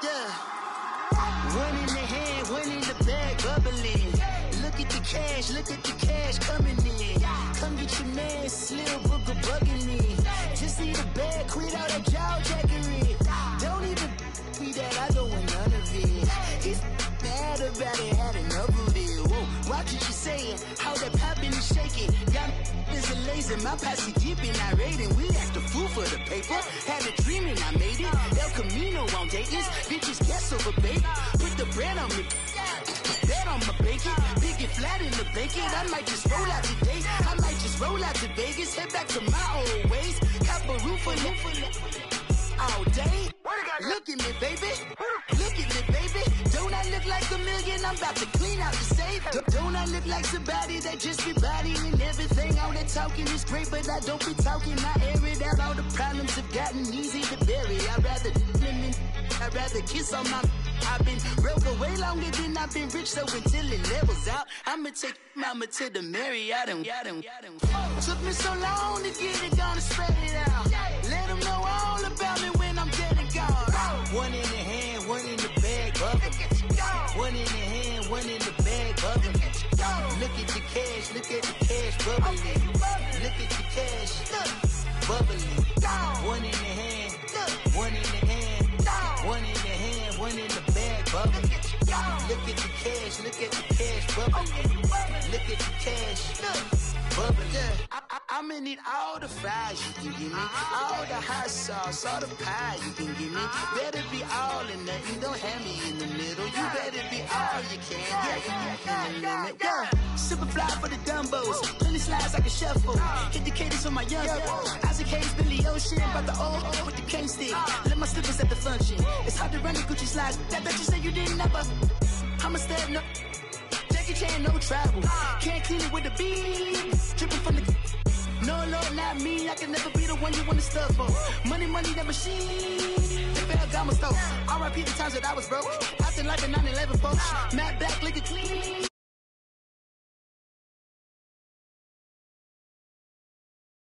Yeah. One in the hand, one in the bag, bubbling. Look at the cash coming in. Come get your man, Slim Booker bugging me. Just need a bag, quit all that jaw jackery. Don't even be that, I don't want none of it. He's mad about it, had enough of it. Whoa, watch what you saying, how that poppin' and shaking. Y'all is a lazy, my posse deep and I raiding. We act a fool for the paper, had a dream and I made it. El Camino on Dayton's, bitches guess over bait. Put the bread on me, bet on my bacon. Big it flat in the bacon, I might just roll out today. I might just roll out to Vegas, head back to my old ways. Cop a roof for all day. Look at me, baby. Look at me, baby. Don't I look like a million? I'm about to clean out the safe. Don't I look like somebody that just be bodying everything? All that talking is great, but I don't be talking. I air it out. All the problems have gotten easy to bury. I'd rather kiss on my. I've been broke way longer than I've been rich, so until it levels out, I'ma take mama to the Marriott and took me so long to get it done and spread it out. Let them know all about me when I'm dead and gone. One in the hand, one in the bag, bubbling. One in the hand, one in the bag, bubbling. Look at the cash, bubbling. Look at the cash, bubbling. One in the hand, one in the hand, one in the hand, one in the bag, bubbling. Look at the cash, bubbling. Look at the cash, bubbling. I'ma need all the fries you can give me, all the hot sauce, all the pie you can give me. Better be all in nothing, don't have me in the middle. You better be all you can, yeah, in the limit. Yeah, super fly for the Dumbos, plenty slides like a shuffle. Hit the cadence on my young Isaac Hayes, Billy Ocean, about the old with the cane stick. Let my slippers at the function. It's hard to run the Gucci slides. That bet you say you didn't ever. I'ma step no. Jackie Chan, no travel. Can't clean it with the beat. Dripping from the. No, Lord, not me. I can never be the one you want to stuff for. Money, that machine. The Ferragamo store. R.I.P. the times that I was broke. Acting like a 9/11 folks. Matt back, looking clean.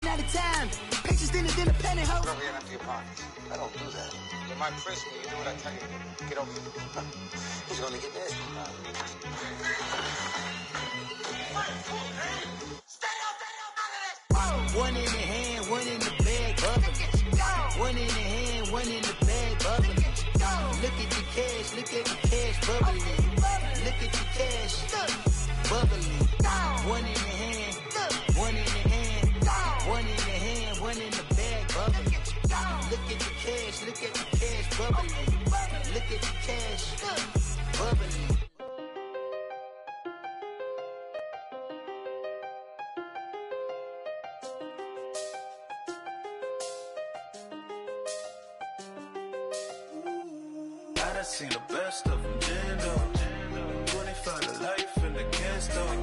Out of time. Pictures thinner than a penny hoe. Rub your empty your pockets. I don't do that. You might press me. You do what I tell you. Get over here. He's gonna get this. One in the hand, one in the bag, bubbling. One in the hand, one in the bag, bubbling. Look at the cash, bubbling. Look at the cash, bubbling. One in the hand, one in the hand, one in the hand, one in the bag, bubbling. Look at the cash, bubbling. Look at the cash, bubbling. I seen the best of them, Jando. 25 to life in the can't stop.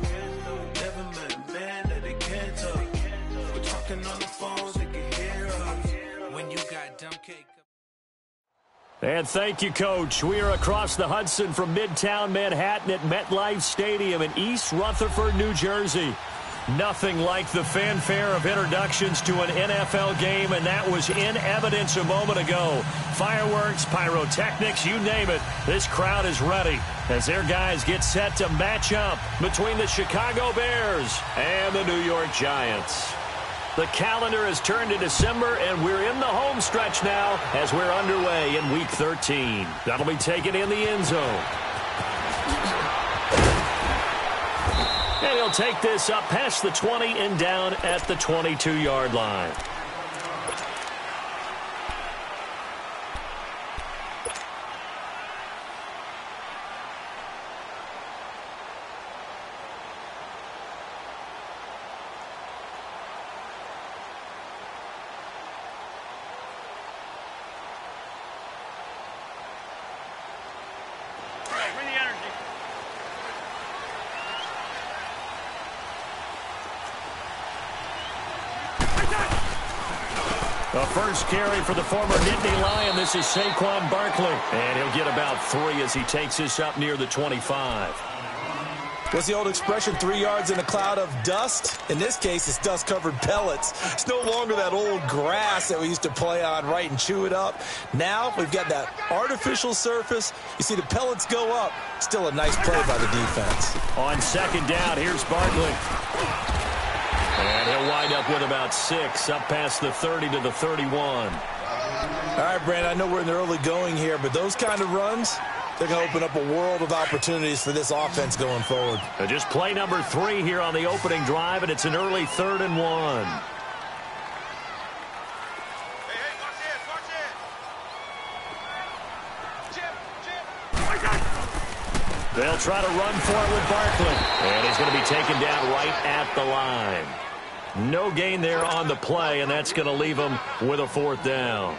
Never met a man that they can't talk. We're talking on the phones, they can hear us. When you got dumb cake. And thank you, Coach. We are across the Hudson from Midtown Manhattan at MetLife Stadium in East Rutherford, New Jersey. Nothing like the fanfare of introductions to an NFL game, and that was in evidence a moment ago. Fireworks, pyrotechnics, you name it. This crowd is ready as their guys get set to match up between the Chicago Bears and the New York Giants. The calendar has turned to December, and we're in the home stretch now as we're underway in Week 13. That'll be taken in the end zone. And he'll take this up past the 20 and down at the 22-yard line. A first carry for the former Nittany Lion. This is Saquon Barkley. And he'll get about 3 as he takes this up near the 25. What's the old expression, 3 yards in a cloud of dust? In this case, it's dust-covered pellets. It's no longer that old grass that we used to play on, right, and chew it up. Now we've got that artificial surface. You see the pellets go up. Still a nice play by the defense. On second down, here's Barkley. And he'll wind up with about 6, up past the 30 to the 31. All right, Brandon, I know we're in the early going here, but those kind of runs, they're going to open up a world of opportunities for this offense going forward. Just play number 3 here on the opening drive, and it's an early 3rd and 1. They'll try to run for it with Barkley. And he's going to be taken down right at the line. No gain there on the play, and that's going to leave him with a 4th down.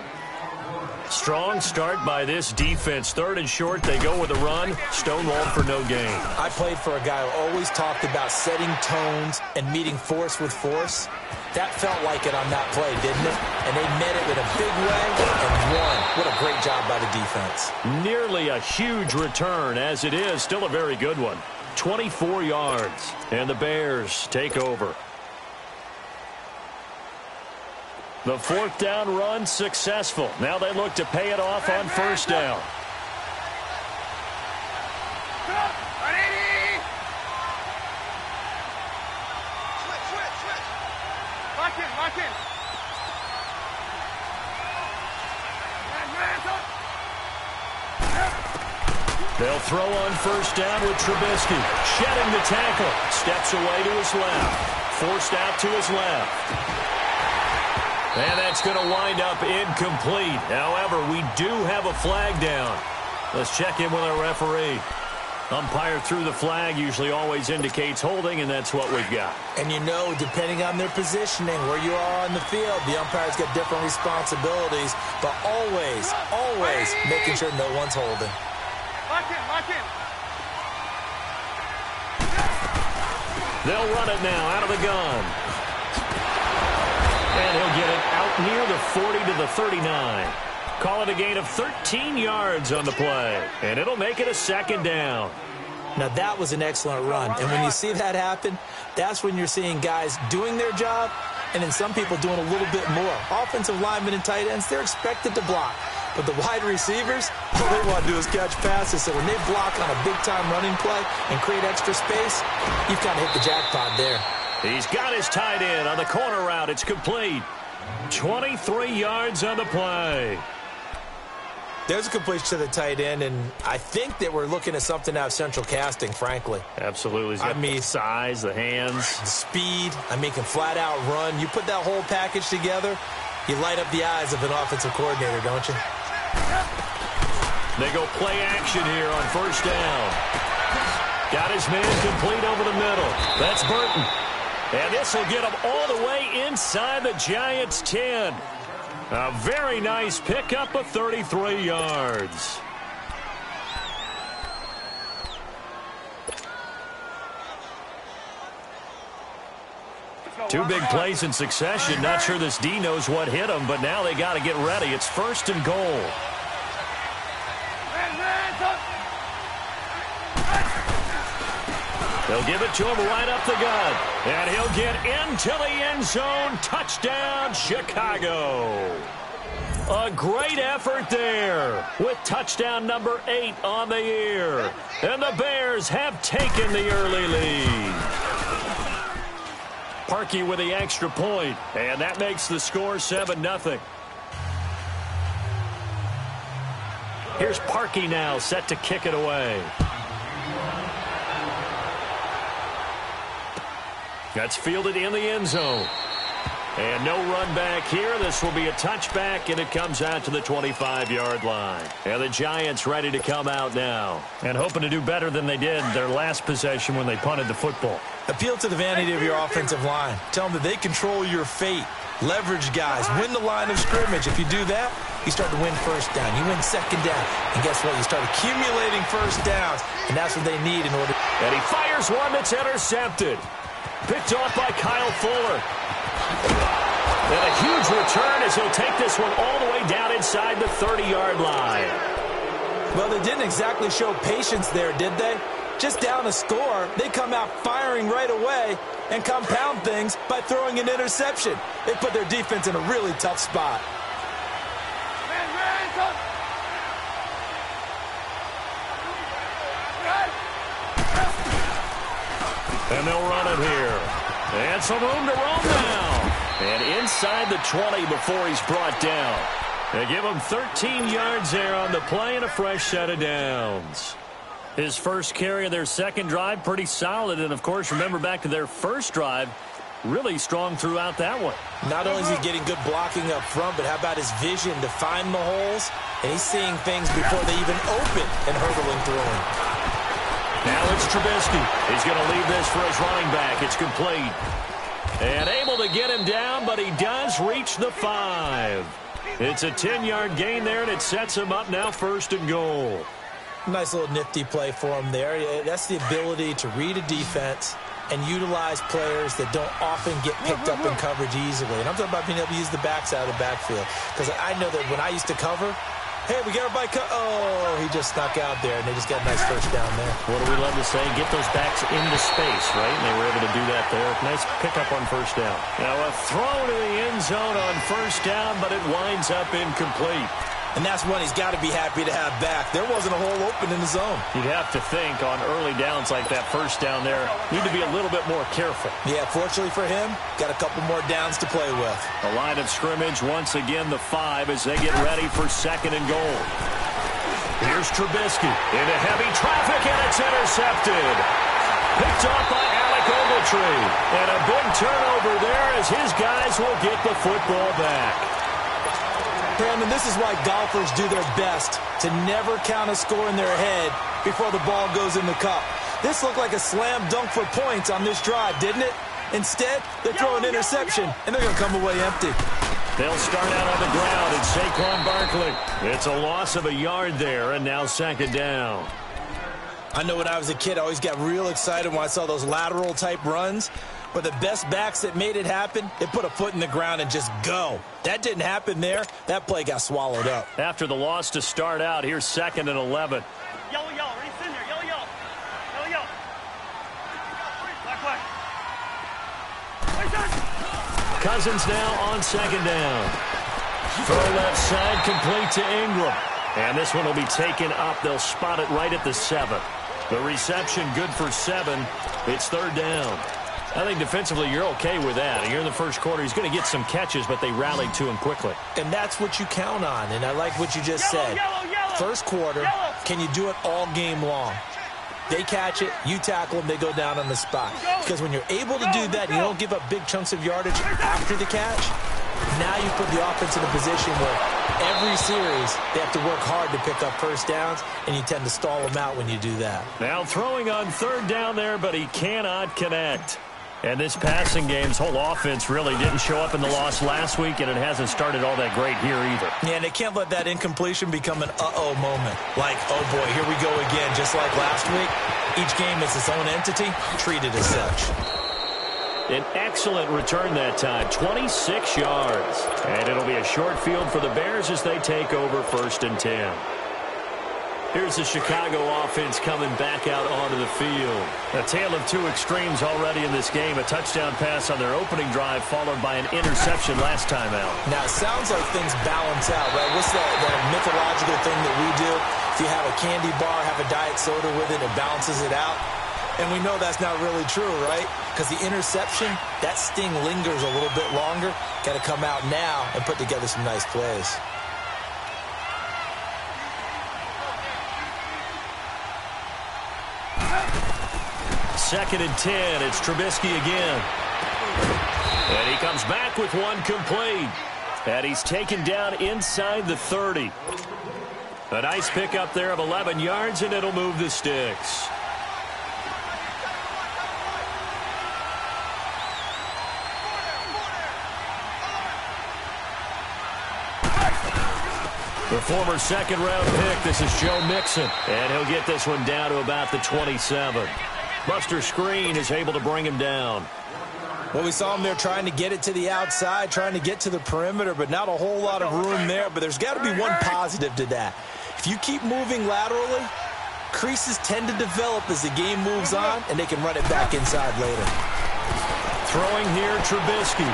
Strong start by this defense. 3rd and short, they go with a run. Stonewalled for no gain. I played for a guy who always talked about setting tones and meeting force with force. That felt like it on that play, didn't it? And they met it in a big way and won. What a great job by the defense. Nearly a huge return, as it is. Still a very good one. 24 yards, and the Bears take over. The 4th down run successful. Now they look to pay it off on 1st down. They'll throw on 1st down with Trubisky. Shedding the tackle. Steps away to his left. Forced out to his left. And that's going to wind up incomplete. However, we do have a flag down. Let's check in with our referee. Umpire threw the flag, usually always indicates holding, and that's what we've got. And you know, depending on their positioning, where you are on the field, the umpire's got different responsibilities, but always, always making sure no one's holding. Lock in. They'll run it now out of the gun. And he'll get it out near the 40 to the 39. Call it a gain of 13 yards on the play. And it'll make it a 2nd down. Now, that was an excellent run. And when you see that happen, that's when you're seeing guys doing their job and then some people doing a little bit more. Offensive linemen and tight ends, they're expected to block. But the wide receivers, all they want to do is catch passes. So when they block on a big-time running play and create extra space, you've kind of hit the jackpot there. He's got his tight end on the corner route. It's complete. 23 yards on the play. There's a completion to the tight end, and I think that we're looking at something out of central casting, frankly. Absolutely. He's got the size, the hands. The speed. Can flat-out run. You put that whole package together, you light up the eyes of an offensive coordinator, don't you? They go play action here on 1st down. Got his man complete over the middle. That's Burton. And this will get him all the way inside the Giants' 10. A very nice pickup of 33 yards. Two big plays in succession. Not sure this D knows what hit him, but now they got to get ready. It's 1st and goal. They'll give it to him right up the gut. And he'll get into the end zone. Touchdown, Chicago. A great effort there with touchdown number 8 on the year. And the Bears have taken the early lead. Parkey with the extra point. And that makes the score 7-0. Here's Parkey now set to kick it away. That's fielded in the end zone. And no run back here. This will be a touchback, and it comes out to the 25-yard line. And the Giants ready to come out now and hoping to do better than they did their last possession when they punted the football. Appeal to the vanity of your offensive line. Tell them that they control your fate. Leverage guys. Win the line of scrimmage. If you do that, you start to win 1st down. You win 2nd down. And guess what? You start accumulating 1st downs. And that's what they need in order. And he fires one that's intercepted. Picked off by Kyle Fuller. And a huge return as he'll take this one all the way down inside the 30-yard line. Well, they didn't exactly show patience there, did they? Just down a score, they come out firing right away and compound things by throwing an interception. They put their defense in a really tough spot. And they'll run it here. And some room to roam now. And inside the 20 before he's brought down. They give him 13 yards there on the play and a fresh set of downs. His first carry of their second drive, pretty solid. And, of course, remember back to their first drive, really strong throughout that one. Not only is he getting good blocking up front, but how about his vision to find the holes? And he's seeing things before they even open and hurdling through them. Now it's Trubisky. He's going to leave this for his running back. It's complete. And able to get him down, but he does reach the 5. It's a 10-yard gain there, and it sets him up now 1st and goal. Nice little nifty play for him there. That's the ability to read a defense and utilize players that don't often get picked up in coverage easily. And I'm talking about being able to use the backside of the backfield. Because I know that when I used to cover, hey, we got everybody oh, he just snuck out there, and they just got a nice first down there. What do we love to say? Get those backs into space, right? And they were able to do that there. Nice pickup on first down. Now a throw to the end zone on first down, but it winds up incomplete. And that's one he's got to be happy to have back. There wasn't a hole open in the zone. You'd have to think on early downs like that first down there, need to be a little bit more careful. Yeah, fortunately for him, got a couple more downs to play with. The line of scrimmage, once again, the 5 as they get ready for 2nd and goal. Here's Trubisky into heavy traffic, and it's intercepted. Picked off by Alec Ogletree. And a big turnover there as his guys will get the football back. Brandon, this is why golfers do their best to never count a score in their head before the ball goes in the cup. This looked like a slam dunk for points on this drive, didn't it? Instead, they throw an interception, and they're going to come away empty. They'll start out on the ground, and Saquon Barkley. It's a loss of a yard there, and now 2nd down. I know when I was a kid, I always got real excited when I saw those lateral-type runs. But the best backs that made it happen, they put a foot in the ground and just go. That didn't happen there. That play got swallowed up. After the loss to start out, here's 2nd and 11. Yellow, yellow. Ready, send there. Yellow, yellow. Yellow, yellow. Black, black. Cousins now on 2nd down. Throw left side, complete to Ingram. And this one will be taken up. They'll spot it right at the 7. The reception good for 7. It's 3rd down. I think defensively you're okay with that. Here in the first quarter, he's going to get some catches, but they rallied to him quickly. And that's what you count on, and I like what you just said. First quarter, can you do it all game long? They catch it, you tackle them, they go down on the spot. Because when you're able to do that, and you don't give up big chunks of yardage after the catch, now you put the offense in a position where every series they have to work hard to pick up first downs, and you tend to stall them out when you do that. Now throwing on 3rd down there, but he cannot connect. And this passing game's whole offense really didn't show up in the loss last week, and it hasn't started all that great here either. Yeah, and they can't let that incompletion become an uh-oh moment. Like, oh boy, here we go again. Just like last week, each game is its own entity, treated as such. An excellent return that time, 26 yards. And it'll be a short field for the Bears as they take over 1st and 10. Here's the Chicago offense coming back out onto the field. A tale of two extremes already in this game. A touchdown pass on their opening drive followed by an interception last time out. Now, it sounds like things balance out, right? What's that mythological thing that we do? If you have a candy bar, have a diet soda with it, it balances it out. And we know that's not really true, right? Because the interception, that sting lingers a little bit longer. Got to come out now and put together some nice plays. 2nd and 10. It's Trubisky again. And he comes back with one complete. And he's taken down inside the 30. A nice pickup there of 11 yards, and it'll move the sticks. The former 2nd-round pick, this is Joe Mixon. And he'll get this one down to about the 27. Buster Screen is able to bring him down. Well, we saw him there trying to get it to the outside, trying to get to the perimeter, but not a whole lot of room there. But there's got to be one positive to that. If you keep moving laterally, creases tend to develop as the game moves on, and they can run it back inside later. Throwing here, Trubisky.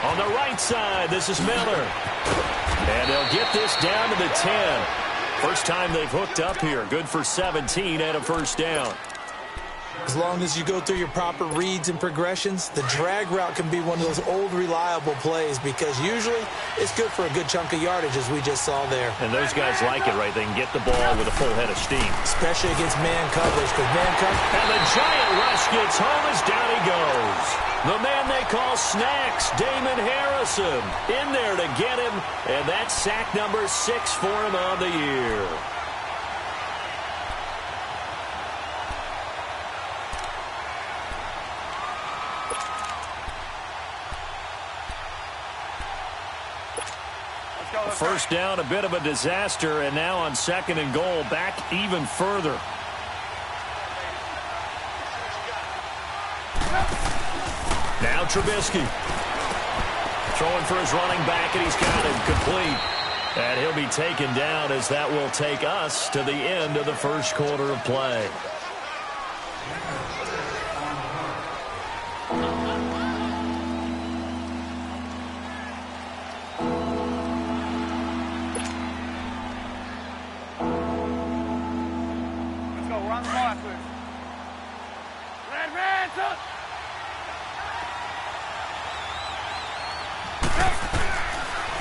On the right side, this is Miller. And they'll get this down to the 10. First time they've hooked up here. Good for 17 and a first down. As long as you go through your proper reads and progressions, the drag route can be one of those old reliable plays because usually it's good for a good chunk of yardage, as we just saw there. And those guys like it, right? They can get the ball with a full head of steam. Especially against man coverage, because man coverage. And the giant rush gets home as down he goes. The man they call Snacks, Damon Harrison, in there to get him. And that's sack number 6 for him on the year. First down, a bit of a disaster, and now on 2nd and goal, back even further. Now Trubisky. Throwing for his running back, and he's got him complete. And he'll be taken down as that will take us to the end of the first quarter of play.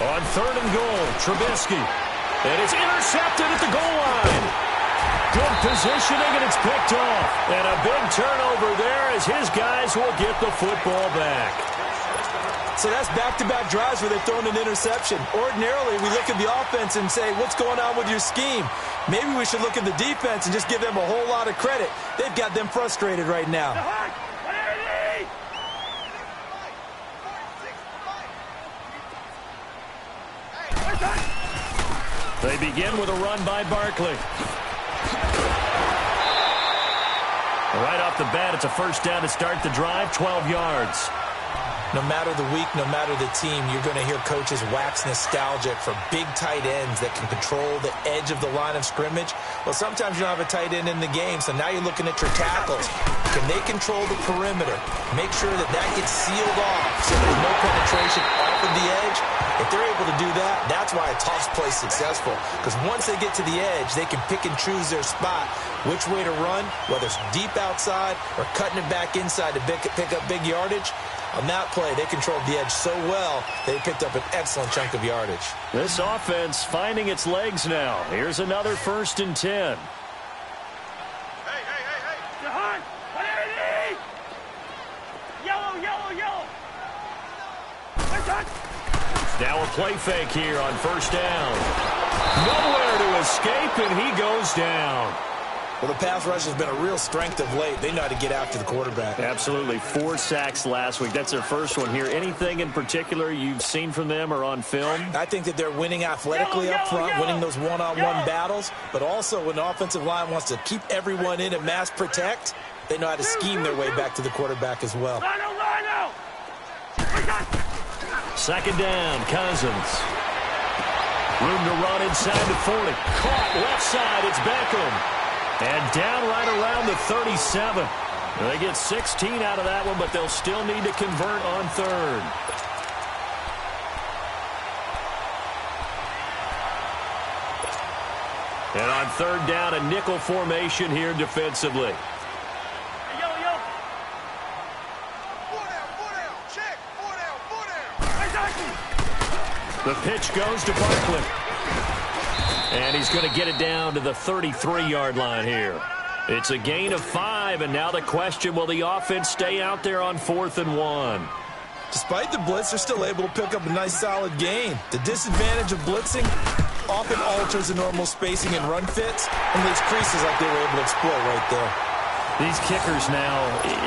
On 3rd and goal, Trubisky. And it's intercepted at the goal line. Good positioning, and it's picked off. And a big turnover there as his guys will get the football back. So that's back-to-back drives where they've thrown an interception. Ordinarily, we look at the offense and say, what's going on with your scheme? Maybe we should look at the defense and just give them a whole lot of credit. They've got them frustrated right now. They begin with a run by Barkley. Right off the bat, it's a first down to start the drive, 12 yards. No matter the week, no matter the team, you're going to hear coaches wax nostalgic for big tight ends that can control the edge of the line of scrimmage. Well, sometimes you don't have a tight end in the game, so now you're looking at your tackles. Can they control the perimeter? Make sure that that gets sealed off so there's no penetration off of the edge. If they're able to do that, that's why a toss play is successful. Because once they get to the edge, they can pick and choose their spot, which way to run, whether it's deep outside or cutting it back inside to pick up big yardage. On that play, they controlled the edge so well, they picked up an excellent chunk of yardage. This offense finding its legs now. Here's another 1st and 10. Jahan, what yellow, yellow, yellow. Now a play fake here on 1st down. Nowhere to escape, and he goes down. Well, the pass rush has been a real strength of late. They know how to get after the quarterback. Absolutely. 4 sacks last week. That's their first one here. Anything in particular you've seen from them or on film? I think that they're winning athletically up front, winning those one-on-one battles, but also when the offensive line wants to keep everyone in and mass protect, they know how to scheme their way back to the quarterback as well. 2nd down, Cousins. Room to run inside the 40. Caught left side, it's Beckham. And down right around the 37. They get 16 out of that one, but they'll still need to convert on 3rd. And on 3rd down, a nickel formation here defensively. The pitch goes to Barkley. And he's going to get it down to the 33-yard line here. It's a gain of 5, and now the question, will the offense stay out there on 4th and 1? Despite the blitz, they're still able to pick up a nice, solid gain. The disadvantage of blitzing often alters the normal spacing and run fits and leaves creases like they were able to exploit right there. These kickers now,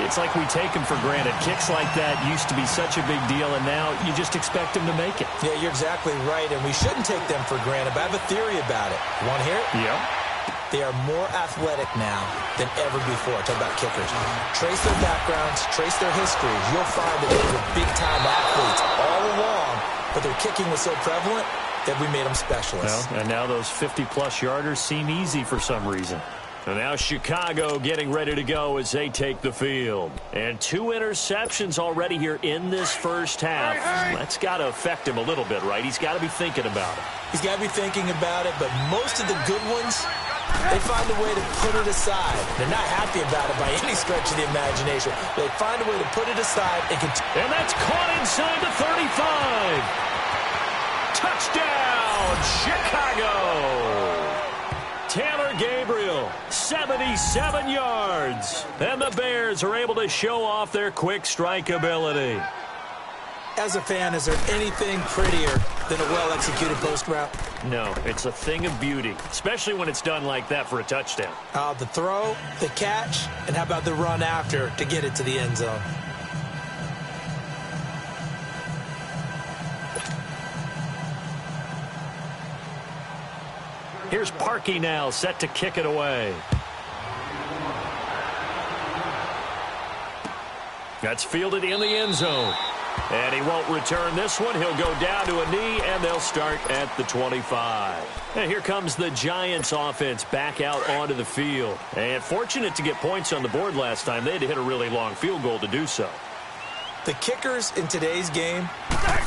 it's like we take them for granted. Kicks like that used to be such a big deal, and now you just expect them to make it. Yeah, you're exactly right, and we shouldn't take them for granted, but I have a theory about it. You want to hear it? Yeah. They are more athletic now than ever before. Talk about kickers. Trace their backgrounds, trace their histories. You'll find that they were big-time athletes all along, but their kicking was so prevalent that we made them specialists. Well, and now those 50-plus yarders seem easy for some reason. And now Chicago getting ready to go as they take the field. And 2 interceptions already here in this first half. That's got to affect him a little bit, right? He's got to be thinking about it. He's got to be thinking about it, but most of the good ones, they find a way to put it aside. They're not happy about it by any stretch of the imagination. They find a way to put it aside and continue. And that's caught inside the 35. Touchdown, Chicago. Taylor Gabriel, 77 yards. And the Bears are able to show off their quick strike ability. As a fan, is there anything prettier than a well-executed post route? No, it's a thing of beauty, especially when it's done like that for a touchdown. The throw, the catch, and how about the run after to get it to the end zone? Here's Parkey now, set to kick it away. That's fielded in the end zone. And he won't return this one. He'll go down to a knee, and they'll start at the 25. And here comes the Giants offense back out onto the field. And fortunate to get points on the board last time. They had to hit a really long field goal to do so. The kickers in today's game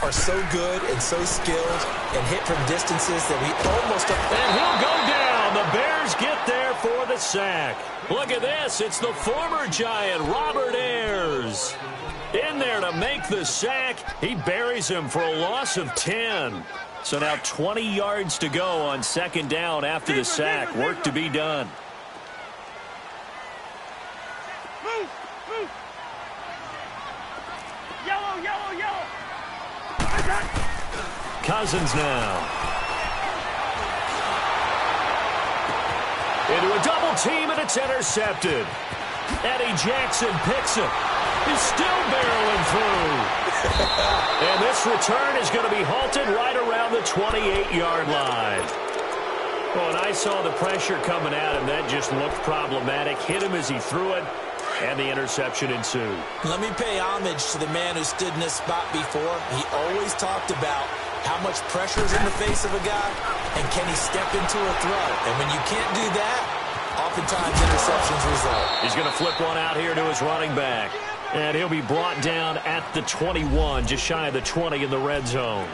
are so good and so skilled and hit from distances that we almost... And he'll go down. The Bears get there for the sack. Look at this. It's the former Giant, Robert Ayers. In there to make the sack. He buries him for a loss of 10. So now 20 yards to go on second down after the sack. Work to be done. Yellow. Cousins now. Into a double team, and it's intercepted. Eddie Jackson picks it. He's still barreling through. And this return is going to be halted right around the 28-yard line. Well, and I saw the pressure coming at him. That just looked problematic. Hit him as he threw it, and the interception ensued. Let me pay homage to the man who stood in this spot before. He always talked about how much pressure is in the face of a guy, and can he step into a throw. And when you can't do that, oftentimes interceptions result. He's going to flip one out here to his running back. And he'll be brought down at the 21, just shy of the 20 in the red zone.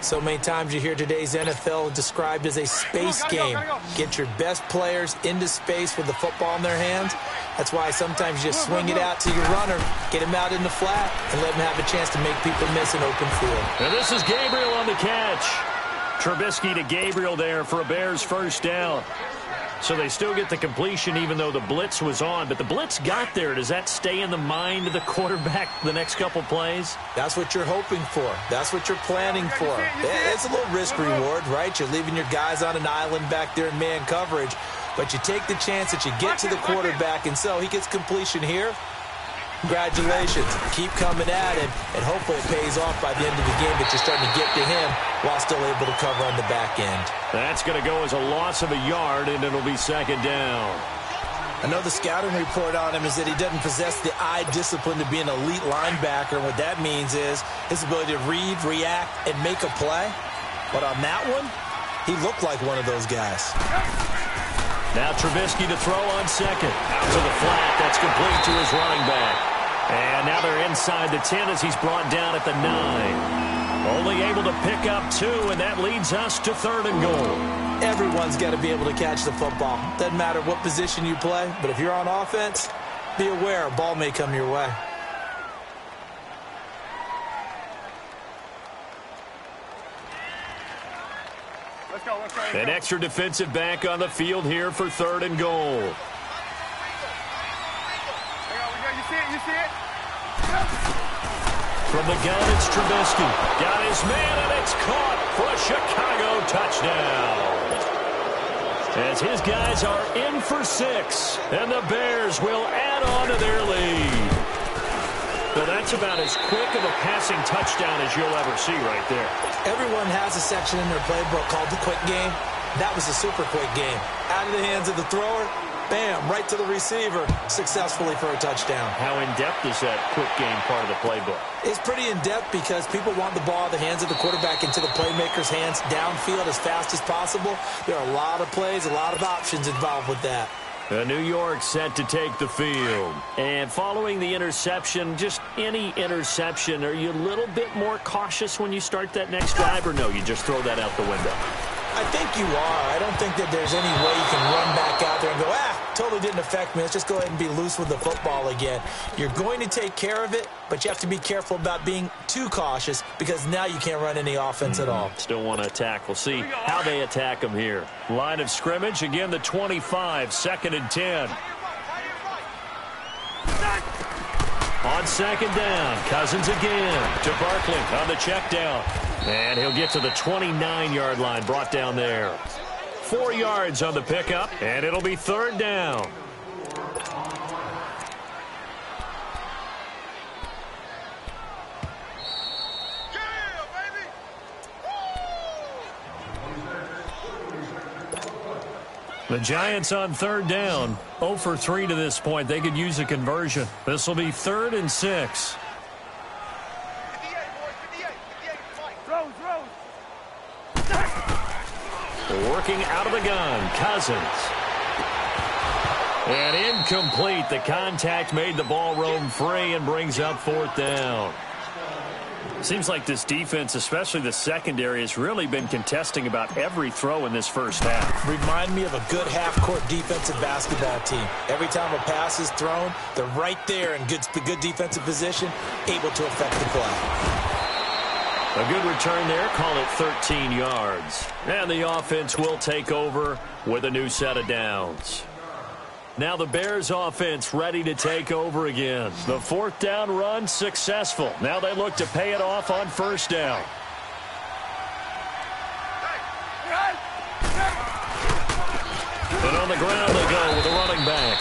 So many times you hear today's NFL described as a space game. Get your best players into space with the football in their hands. That's why sometimes you just swing it out to your runner, get him out in the flat, and let him have a chance to make people miss an open field. And this is Gabriel on the catch. Trubisky to Gabriel there for a Bears first down. So they still get the completion even though the blitz was on. But the blitz got there. Does that stay in the mind of the quarterback the next couple plays? That's what you're hoping for. That's what you're planning for. It's a little risk-reward, right? You're leaving your guys on an island back there in man coverage. But you take the chance that you get to the quarterback, and so he gets completion here. Congratulations. Keep coming at him, and hopefully it pays off by the end of the game that you're starting to get to him while still able to cover on the back end. That's going to go as a loss of a yard, and it'll be second down. I know the scouting report on him is that he doesn't possess the eye discipline to be an elite linebacker. And what that means is his ability to read, react, and make a play. But on that one, he looked like one of those guys. Now Trubisky to throw on second. Out to the flat. That's complete to his running back. And now they're inside the 10 as he's brought down at the 9. Only able to pick up 2, and that leads us to 3rd and goal. Everyone's got to be able to catch the football. Doesn't matter what position you play, but if you're on offense, be aware a ball may come your way. Let's go. An extra defensive back on the field here for 3rd and goal. You see it? From the gun, it's Trubisky. Got his man, and it's caught for a Chicago touchdown. As his guys are in for 6, and the Bears will add on to their lead. So that's about as quick of a passing touchdown as you'll ever see right there. Everyone has a section in their playbook called the quick game. That was a super quick game. Out of the hands of the thrower, bam, right to the receiver, successfully for a touchdown. How in-depth is that quick game part of the playbook? It's pretty in-depth because people want the ball out of the hands of the quarterback into the playmaker's hands downfield as fast as possible. There are a lot of plays, a lot of options involved with that. New York set to take the field. And following the interception, just any interception, are you a little bit more cautious when you start that next drive, or no, you just throw that out the window? I think you are. I don't think that there's any way you can run back out there and go, totally didn't affect me. Let's just go ahead and be loose with the football again. You're going to take care of it, but you have to be careful about being too cautious because now you can't run any offense at all. Still want to attack. We'll see how they attack them here. Line of scrimmage, again, the 25, 2nd and 10. On 2nd down, Cousins again to Barkley on the check down. And he'll get to the 29-yard line, brought down there. 4 yards on the pickup, and it'll be 3rd down. The Giants on 3rd down, 0 for 3 to this point. They could use a conversion. This will be 3rd and 6. Working out of the gun, Cousins. And incomplete. The contact made the ball roam free and brings up 4th down. Seems like this defense, especially the secondary, has really been contesting about every throw in this first half. Remind me of a good half-court defensive basketball team. Every time a pass is thrown, they're right there in good defensive position, able to affect the play. A good return there, call it 13 yards. And the offense will take over with a new set of downs. Now the Bears offense ready to take over again. The 4th down run successful. Now they look to pay it off on 1st down. And on the ground they go with a running back.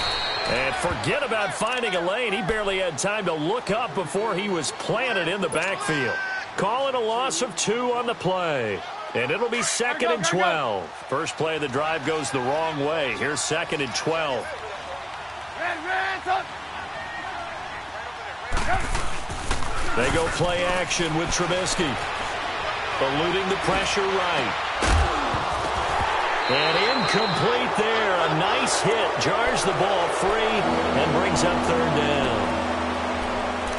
And forget about finding a lane. He barely had time to look up before he was planted in the backfield. Call it a loss of 2 on the play. And it'll be 2nd and 12. First play of the drive goes the wrong way. Here's 2nd and 12. They go play action with Trubisky. Eluding the pressure right. And incomplete there. A nice hit. Jars the ball free and brings up 3rd down.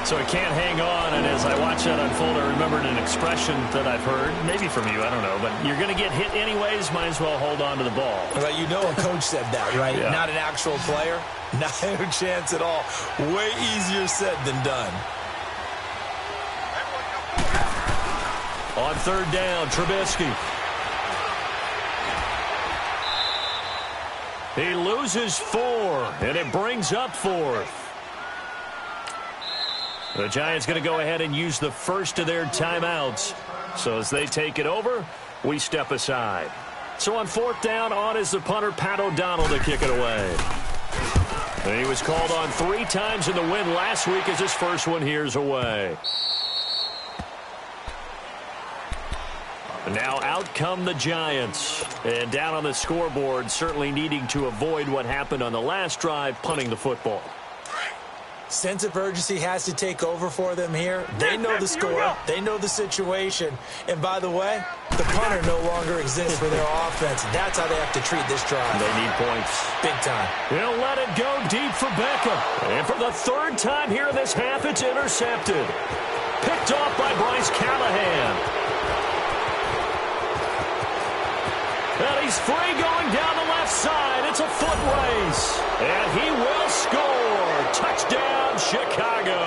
So he can't hang on, and as I watch that unfold, I remembered an expression that I've heard, maybe from you, I don't know, but you're going to get hit anyways, might as well hold on to the ball. Well, you know a coach said that, right? Yeah. Not an actual player. Not a chance at all. Way easier said than done. On 3rd down, Trubisky. He loses 4, and it brings up 4th. The Giants going to go ahead and use the first of their timeouts. So as they take it over, we step aside. So on 4th down, on is the punter, Pat O'Donnell, to kick it away. And he was called on 3 times in the win last week as his first one here's away. Now out come the Giants. And down on the scoreboard, certainly needing to avoid what happened on the last drive, punting the football. Sense of urgency has to take over for them here. They know the score. They know the situation. And by the way, the punter no longer exists for their offense. That's how they have to treat this drive. They need points. Big time. He'll let it go deep for Beckham. And for the 3rd time here in this half, it's intercepted. Picked off by Bryce Callahan. And he's free going down the left side. It's a foot race. And he will score. Touchdown, Chicago.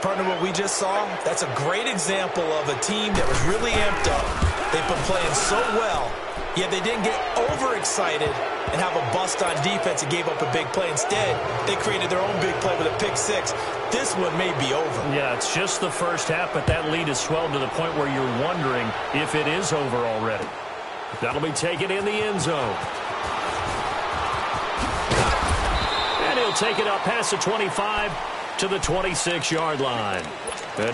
Partner, what we just saw, that's a great example of a team that was really amped up. They've been playing so well, yet they didn't get overexcited and have a bust on defense and gave up a big play. Instead, they created their own big play with a pick 6. This one may be over. Yeah, it's just the first half, but that lead has swelled to the point where you're wondering if it is over already. That'll be taken in the end zone. And he'll take it up past the 25 to to the 26-yard line.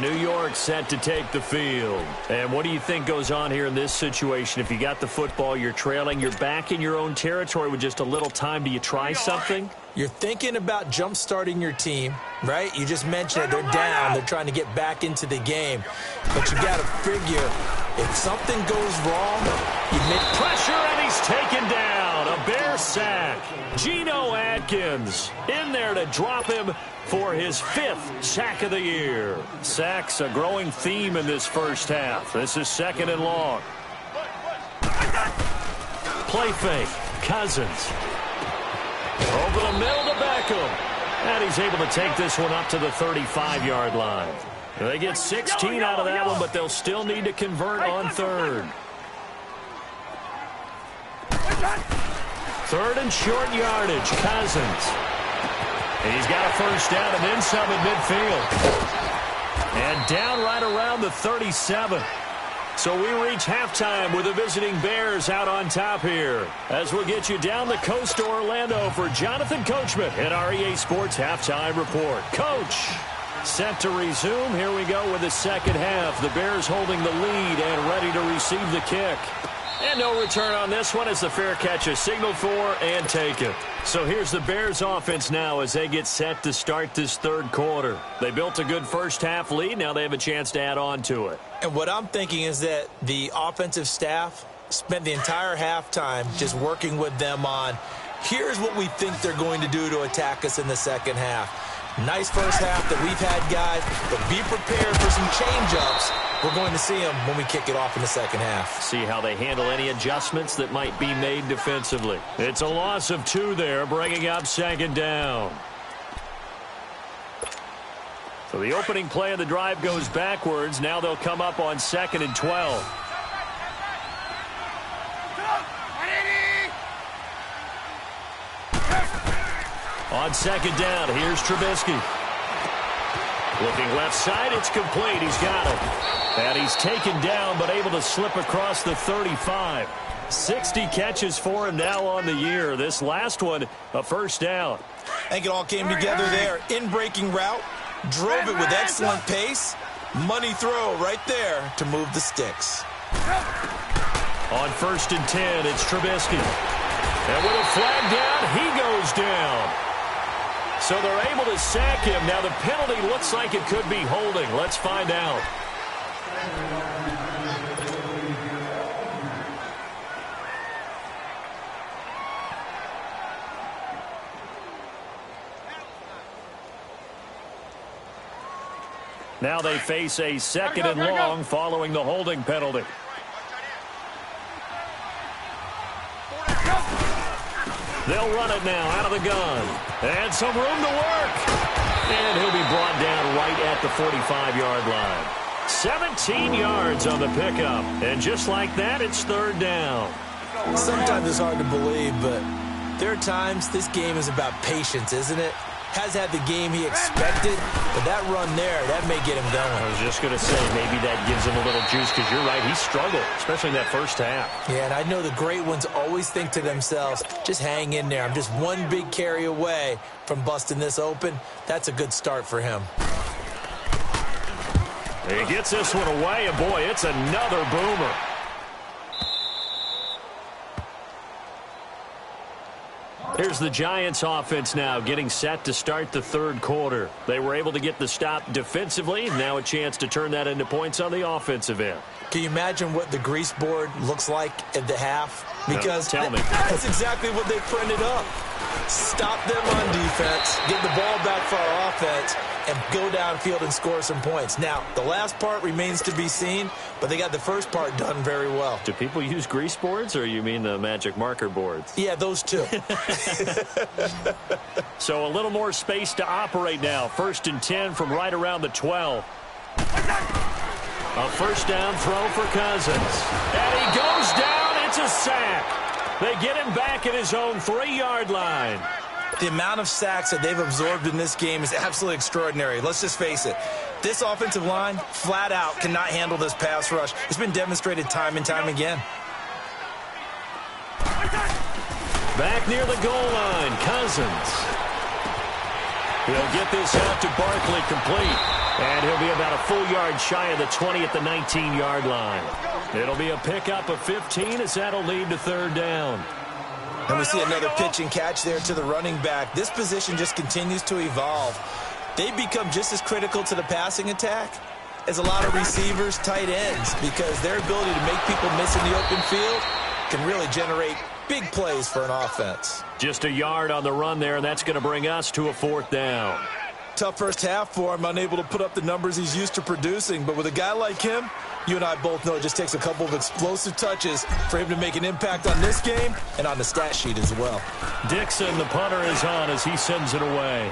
New York set to take the field. And what do you think goes on here in this situation? If you got the football, you're trailing, you're back in your own territory with just a little time. Do you try something? You're thinking about jump-starting your team, right? You just mentioned it. They're down. They're trying to get back into the game. But you got to figure, if something goes wrong, you make pressure, and he's taken down. A Bear sack. Geno Atkins in there to drop him for his 5th sack of the year. Sacks a growing theme in this first half. This is 2nd and long. Play fake. Cousins. Over the middle to Beckham. And he's able to take this one up to the 35-yard line. They get 16 out of that one, but they'll still need to convert on 3rd. 3rd and short yardage. Cousins. He's got a first down and then some at midfield. And down right around the 37. So we reach halftime with the visiting Bears out on top here. As we'll get you down the coast to Orlando for Jonathan Coachman at our EA Sports Halftime Report. Coach, set to resume. Here we go with the second half. The Bears holding the lead and ready to receive the kick. And no return on this one as the fair catch is signaled for and taken. So here's the Bears offense now as they get set to start this 3rd quarter. They built a good first half lead. Now they have a chance to add on to it. And what I'm thinking is that the offensive staff spent the entire halftime just working with them on, here's what we think they're going to do to attack us in the second half. Nice first half that we've had, guys, but be prepared for some change-ups. We're going to see them when we kick it off in the second half. See how they handle any adjustments that might be made defensively. It's a loss of 2 there, bringing up 2nd down. So the opening play of the drive goes backwards. Now they'll come up on 2nd and 12. On 2nd down, here's Trubisky. Looking left side, it's complete. He's got it. And he's taken down, but able to slip across the 35. 60 catches for him now on the year. This last one, a first down. I think it all came together there. In-breaking route, drove it with excellent pace. Money throw right there to move the sticks. On 1st and 10, it's Trubisky. And with a flag down, he goes down. So they're able to sack him. Now the penalty looks like it could be holding. Let's find out. Now they face a 2nd and long following the holding penalty. They'll run it now out of the gun. And some room to work. And he'll be brought down right at the 45-yard line. 17 yards on the pickup. And just like that, it's 3rd down. Sometimes it's hard to believe, but there are times this game is about patience, isn't it? Has had the game he expected, but that run there, that may get him going. I was just going to say, maybe that gives him a little juice, because you're right, he struggled, especially in that first half. Yeah, and I know the great ones always think to themselves, just hang in there. I'm just one big carry away from busting this open. That's a good start for him. He gets this one away, and boy, it's another boomer. Here's the Giants offense now getting set to start the 3rd quarter. They were able to get the stop defensively. Now a chance to turn that into points on the offensive end. Can you imagine what the grease board looks like at the half? Because tell me. That's exactly what they printed up. Stop them on defense, get the ball back for our offense, and go downfield and score some points. Now, the last part remains to be seen, but they got the first part done very well. Do people use grease boards, or you mean the magic marker boards? Yeah, those two. So a little more space to operate now. 1st and 10 from right around the 12. A first down throw for Cousins. And he goes down. It's a sack. They get him back at his own 3-yard line. The amount of sacks that they've absorbed in this game is absolutely extraordinary. Let's just face it. This offensive line, flat out, cannot handle this pass rush. It's been demonstrated time and time again. Back near the goal line, Cousins. He'll get this out to Barkley complete. And he'll be about a full yard shy of the 20 at the 19-yard line. It'll be a pickup of 15 as that'll lead to third down. And we see another pitch and catch there to the running back. This position just continues to evolve. They become just as critical to the passing attack as a lot of receivers, tight ends, because their ability to make people miss in the open field can really generate big plays for an offense. Just a yard on the run there, and that's going to bring us to a fourth down. Tough first half for him, unable to put up the numbers he's used to producing. But with a guy like him, you and I both know it just takes a couple of explosive touches for him to make an impact on this game and on the stat sheet as well. Dixon, the punter, is on as he sends it away.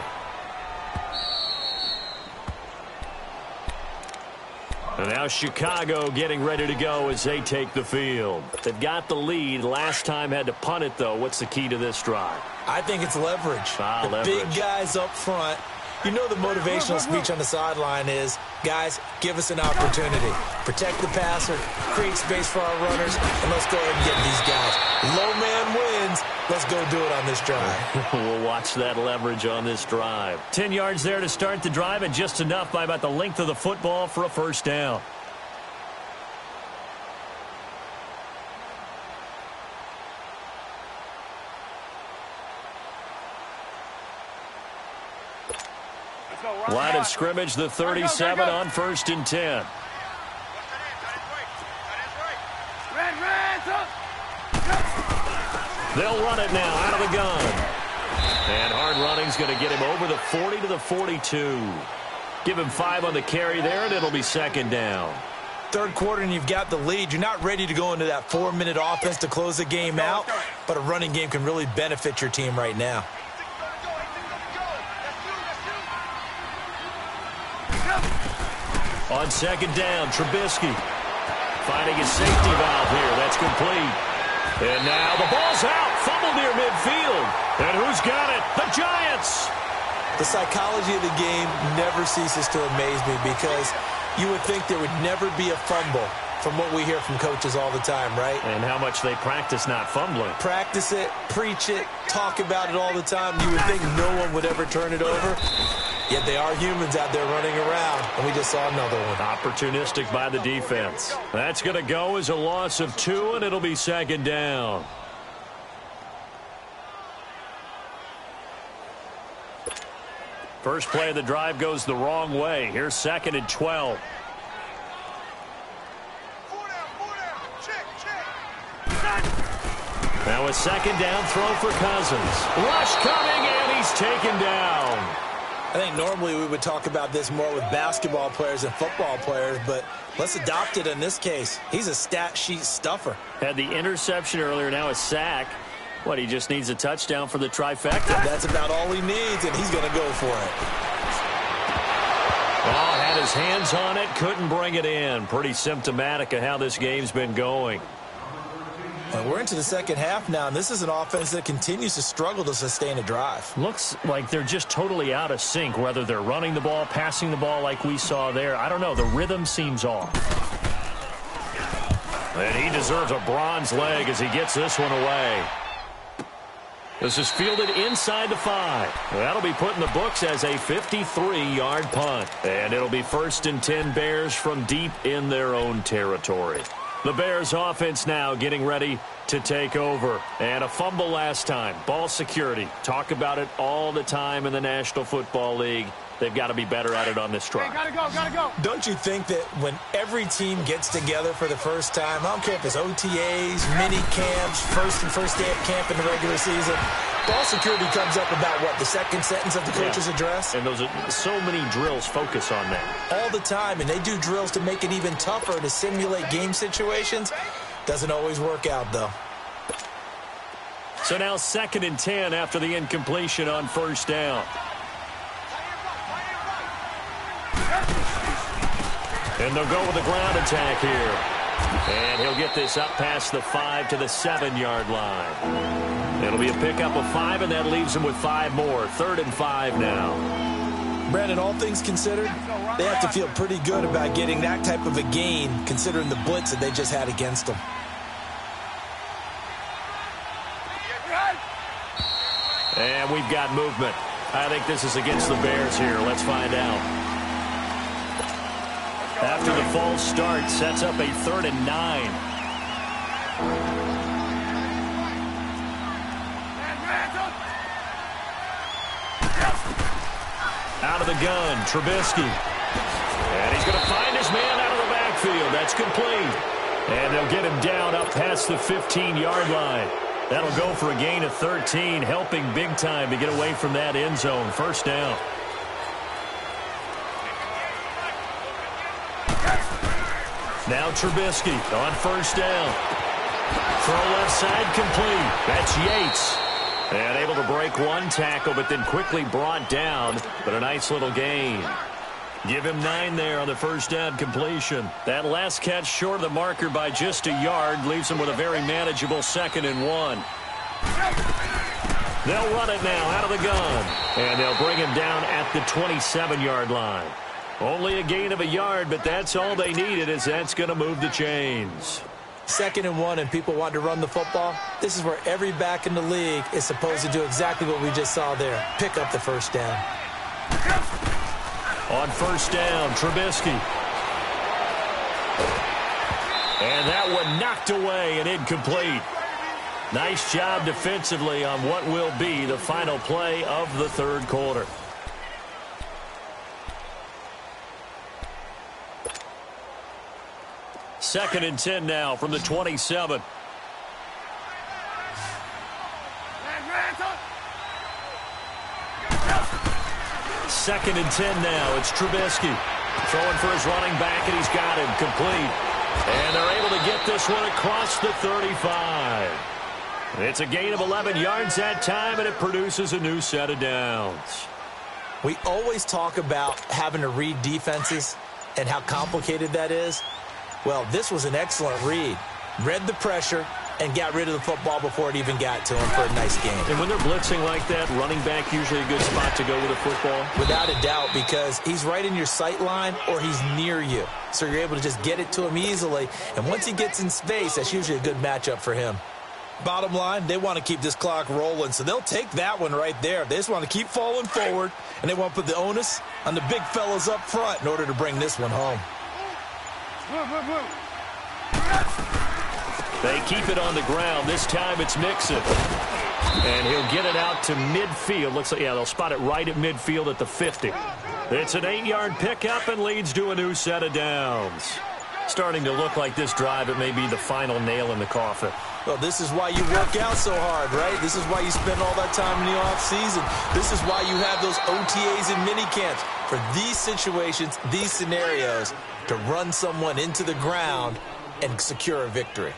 And now Chicago getting ready to go as they take the field. They've got the lead. Last time had to punt it, though. What's the key to this drive? I think it's leverage. Leverage. Big guys up front. You know the motivational speech on the sideline is, guys, give us an opportunity. Protect the passer, create space for our runners, and let's go ahead and get these guys. Low man wins. Let's go do it on this drive. We'll watch that leverage on this drive. 10 yards there to start the drive, and just enough by about the length of the football for a first down. Line of scrimmage, the 37 on 1st and 10. They'll run it now out of the gun. And hard running's going to get him over the 40 to the 42. Give him 5 on the carry there, and it'll be second down. Third quarter, and you've got the lead. You're not ready to go into that 4-minute offense to close the game out, but a running game can really benefit your team right now. On second down, Trubisky finding his safety valve here. That's complete. And now the ball's out. Fumble near midfield. And who's got it? The Giants. The psychology of the game never ceases to amaze me because you would think there would never be a fumble from what we hear from coaches all the time, right? And how much they practice not fumbling. Practice it, preach it, talk about it all the time. You would think no one would ever turn it over. Yet they are humans out there running around, and we just saw another one. Opportunistic by the defense. That's going to go as a loss of 2, and it'll be second down. First play of the drive goes the wrong way. Here's 2nd and 12. Now a second down throw for Cousins. Rush coming, and he's taken down. I think normally we would talk about this more with basketball players and football players, but let's adopt it in this case. He's a stat sheet stuffer. Had the interception earlier, now a sack. What, he just needs a touchdown for the trifecta? That's about all he needs, and he's going to go for it. Oh, had his hands on it, couldn't bring it in. Pretty symptomatic of how this game's been going. And we're into the second half now, and this is an offense that continues to struggle to sustain a drive. Looks like they're just totally out of sync, whether they're running the ball, passing the ball like we saw there. I don't know. The rhythm seems off. And he deserves a bronze leg as he gets this one away. This is fielded inside the 5. That'll be put in the books as a 53-yard punt. And it'll be 1st and 10 Bears from deep in their own territory. The Bears offense now getting ready to take over. And a fumble last time. Ball security. Talk about it all the time in the National Football League. They've got to be better at it on this drive. Hey, gotta go. Don't you think that when every team gets together for the first time, I don't care if it's OTAs, mini camps, first day of camp in the regular season, ball security comes up about what, the second sentence of the coach's address? And those are so many drills focus on that. All the time, and they do drills to make it even tougher to simulate game situations. Doesn't always work out, though. So now 2nd and 10 after the incompletion on 1st down. And they'll go with the ground attack here. And he'll get this up past the 5 to the 7-yard line. It'll be a pickup of 5, and that leaves him with 5 more. 3rd and 5 now. Brandon, all things considered, they have to feel pretty good about getting that type of a gain, considering the blitz that they just had against them. And we've got movement. I think this is against the Bears here. Let's find out. After the false start, sets up a 3rd and 9. Out of the gun, Trubisky. And he's going to find his man out of the backfield. That's complete. And they'll get him down up past the 15-yard line. That'll go for a gain of 13, helping big time to get away from that end zone. First down. Now Trubisky on first down. Throw left side complete. That's Yates. And able to break one tackle, but then quickly brought down. But a nice little gain. Give him 9 there on the first down completion. That last catch short of the marker by just a yard leaves him with a very manageable 2nd and 1. They'll run it now out of the gun. And they'll bring him down at the 27-yard line. Only a gain of a yard, but that's all they needed, as that's going to move the chains. 2nd and 1 and people want to run the football. This is where every back in the league is supposed to do exactly what we just saw there. Pick up the first down. On first down, Trubisky. And that one knocked away and incomplete. Nice job defensively on what will be the final play of the 3rd quarter. Second and 10 now from the 27. Second and 10 now. It's Trubisky throwing for his running back, and he's got him complete. And they're able to get this one across the 35. It's a gain of 11 yards that time, and it produces a new set of downs. We always talk about having to read defenses and how complicated that is. Well, this was an excellent read. Read the pressure and got rid of the football before it even got to him for a nice game. And when they're blitzing like that, running back usually a good spot to go with a football? Without a doubt, because he's right in your sight line or he's near you. So you're able to just get it to him easily. And once he gets in space, that's usually a good matchup for him. Bottom line, they want to keep this clock rolling, so they'll take that one right there. They just want to keep falling forward, and they want to put the onus on the big fellas up front in order to bring this one home. They keep it on the ground. This time it's Mixon. And he'll get it out to midfield. Looks like, yeah, they'll spot it right at midfield at the 50. It's an 8-yard pickup and leads to a new set of downs. Starting to look like this drive, it may be the final nail in the coffin. Well, this is why you work out so hard, right? This is why you spend all that time in the offseason. This is why you have those OTAs and mini camps. For these situations, these scenarios, to run someone into the ground and secure a victory.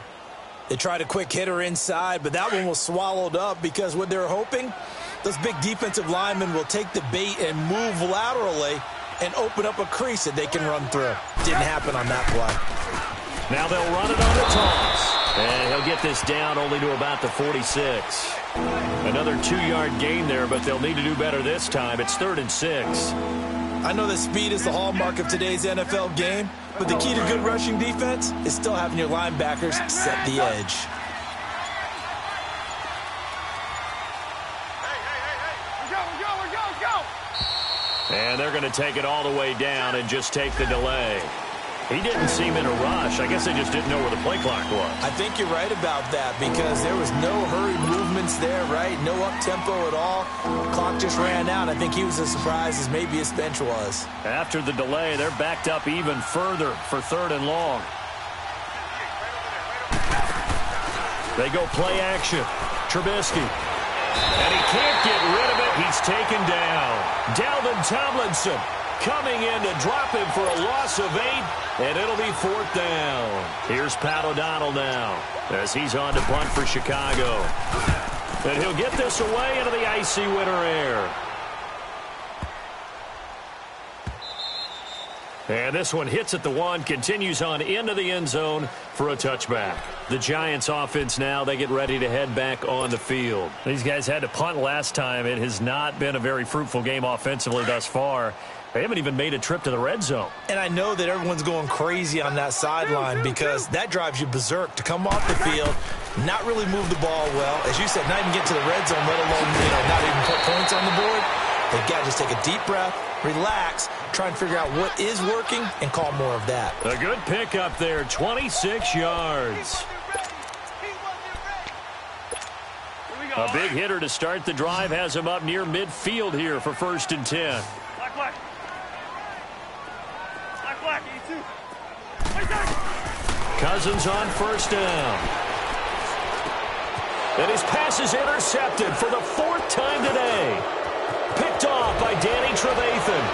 They tried a quick hitter inside, but that one was swallowed up because what they're hoping, those big defensive linemen will take the bait and move laterally and open up a crease that they can run through. Didn't happen on that play. Now they'll run it on the toss. And he'll get this down only to about the 46. Another 2-yard gain there, but they'll need to do better this time. It's 3rd and 6. I know that speed is the hallmark of today's NFL game, but the key to good rushing defense is still having your linebackers set the edge. And they're going to take it all the way down and just take the delay. He didn't seem in a rush. I guess they just didn't know where the play clock was. I think you're right about that because there was no hurried movements there, right? No up-tempo at all. Clock just ran out. I think he was as surprised as maybe his bench was. After the delay, they're backed up even further for 3rd and long. They go play action. Trubisky. And he can't get rid of it. He's taken down. Dalvin Tomlinson coming in to drop him for a loss of 8, and it'll be 4th down. Here's Pat O'Donnell now as he's on to punt for Chicago. And he'll get this away into the icy winter air. And this one hits at the 1, continues on into the end zone for a touchback. The Giants offense now, they get ready to head back on the field. These guys had to punt last time. It has not been a very fruitful game offensively thus far. They haven't even made a trip to the red zone. And I know that everyone's going crazy on that sideline because that drives you berserk to come off the field, not really move the ball well. As you said, not even get to the red zone, let alone not even put points on the board. They've got to just take a deep breath, relax, try and figure out what is working, and call more of that. A good pickup there, 26 yards. A big hitter to start the drive has him up near midfield here for 1st and 10. Cousins on 1st down. And his pass is intercepted for the 4th time today. Picked off by Danny Trevathan.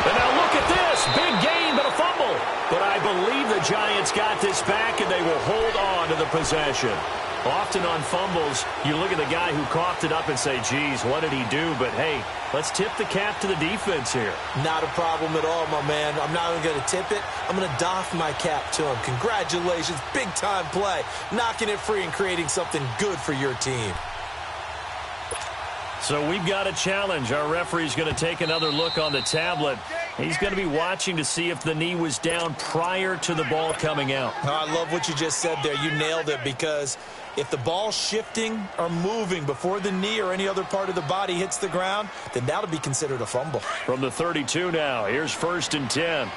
And now look at this. Big gain, but a fumble. But I believe the Giants got this back, and they will hold on to the possession. Often on fumbles, you look at the guy who coughed it up and say, geez, what did he do? But, hey, let's tip the cap to the defense here. Not a problem at all, my man. I'm not even going to tip it. I'm going to doff my cap to him. Congratulations. Big-time play. Knocking it free and creating something good for your team. So we've got a challenge. Our referee's going to take another look on the tablet. He's going to be watching to see if the knee was down prior to the ball coming out. Oh, I love what you just said there. You nailed it, because if the ball's shifting or moving before the knee or any other part of the body hits the ground, then that'll be considered a fumble. From the 32 now, here's 1st and 10.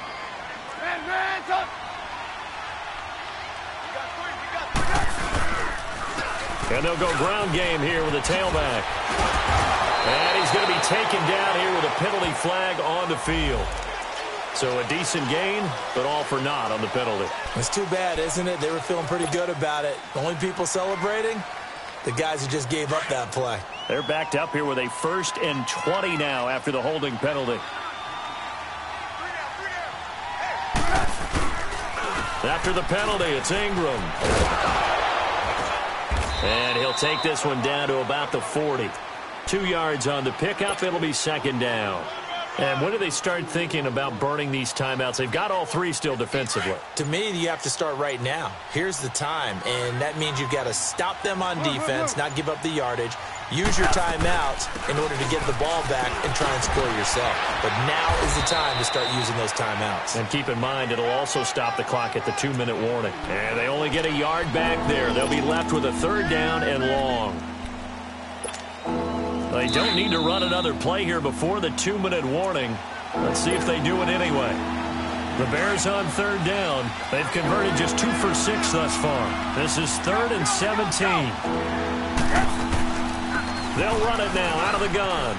And they'll go ground game here with a tailback. And he's going to be taken down here with a penalty flag on the field. So a decent gain, but all for naught on the penalty. It's too bad, isn't it? They were feeling pretty good about it. The only people celebrating, the guys who just gave up that play. They're backed up here with a 1st and 20 now after the holding penalty. After the penalty, it's Ingram. And he'll take this one down to about the 40. 2 yards on the pickup. It'll be 2nd down. And when do they start thinking about burning these timeouts? They've got all 3 still defensively. To me, you have to start right now. Here's the time, and that means you've got to stop them on defense, not give up the yardage, use your timeouts in order to get the ball back and try and score yourself. But now is the time to start using those timeouts. And keep in mind, it'll also stop the clock at the 2-minute warning. And they only get a yard back there. They'll be left with a 3rd down and long. They don't need to run another play here before the 2-minute warning. Let's see if they do it anyway. The Bears on 3rd down. They've converted just 2 for 6 thus far. This is 3rd and 17. They'll run it now out of the gun.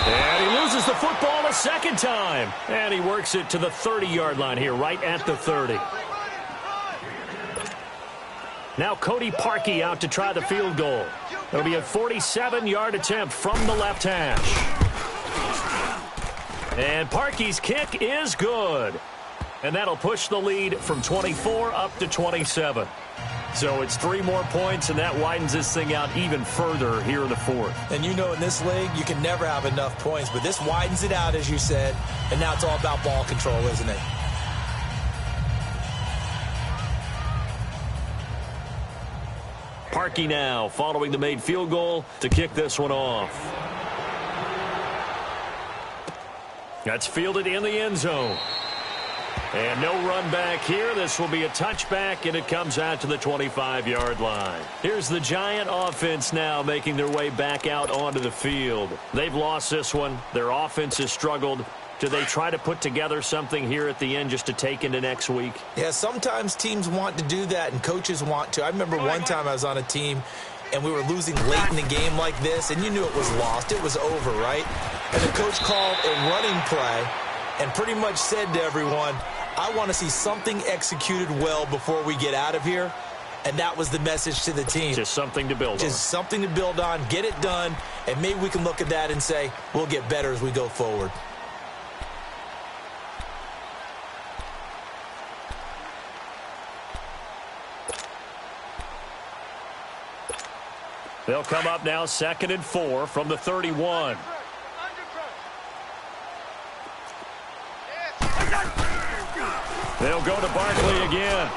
And he loses the football a 2nd time. And he works it to the 30-yard line here, right at the 30. Now Cody Parkey out to try the field goal. It'll be a 47-yard attempt from the left hash. And Parkey's kick is good. And that'll push the lead from 24 up to 27. So it's 3 more points, and that widens this thing out even further here in the 4th. And you know, in this league, you can never have enough points, but this widens it out, as you said, and now it's all about ball control, isn't it? Parkey now following the made field goal to kick this one off. That's fielded in the end zone. And no run back here. This will be a touchback, and it comes out to the 25-yard line. Here's the Giant offense now making their way back out onto the field. They've lost this one. Their offense has struggled. Do they try to put together something here at the end just to take into next week? Yeah, sometimes teams want to do that, and coaches want to. I remember one time I was on a team, and we were losing late in the game like this, and you knew it was lost. It was over, right? And the coach called a running play and pretty much said to everyone, I want to see something executed well before we get out of here. And that was the message to the team. Just something to build on. Just something to build on, get it done, and maybe we can look at that and say, we'll get better as we go forward. They'll come up now 2nd and 4 from the 31. They'll go to Barkley again.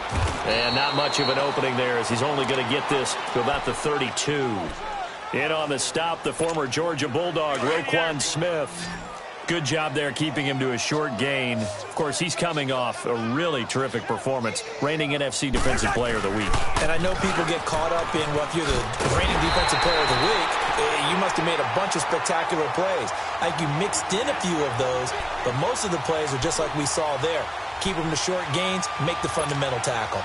And not much of an opening there, as he's only going to get this to about the 32. In on the stop, the former Georgia Bulldog, Roquan Smith. Good job there keeping him to a short gain. Of course, he's coming off a really terrific performance, reigning NFC Defensive Player of the Week. And I know people get caught up in, well, if you're the reigning Defensive Player of the Week, you must have made a bunch of spectacular plays. I think you mixed in a few of those, but most of the plays are just like we saw there. Keep them to short gains, make the fundamental tackle.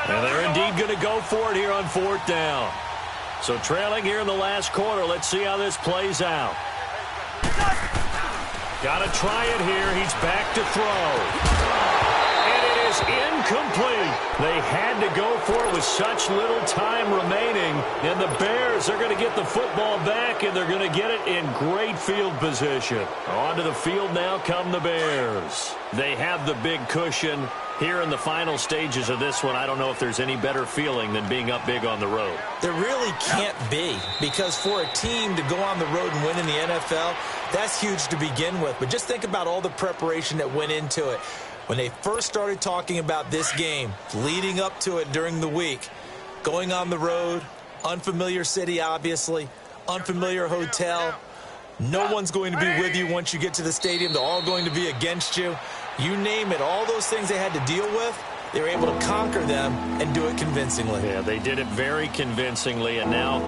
And they're indeed going to go for it here on 4th down. So trailing here in the last quarter. Let's see how this plays out. Got to try it here. He's back to throw. And it is incomplete. They had to go for it with such little time remaining. And the Bears are going to get the football back, and they're going to get it in great field position. Onto the field now come the Bears. They have the big cushion. Here in the final stages of this one, I don't know if there's any better feeling than being up big on the road. There really can't be, because for a team to go on the road and win in the NFL, that's huge to begin with. But just think about all the preparation that went into it. When they first started talking about this game, leading up to it during the week, going on the road, unfamiliar city, obviously, unfamiliar hotel. No one's going to be with you once you get to the stadium. They're all going to be against you. You name it, all those things they had to deal with, they were able to conquer them and do it convincingly. Yeah, they did it very convincingly, and now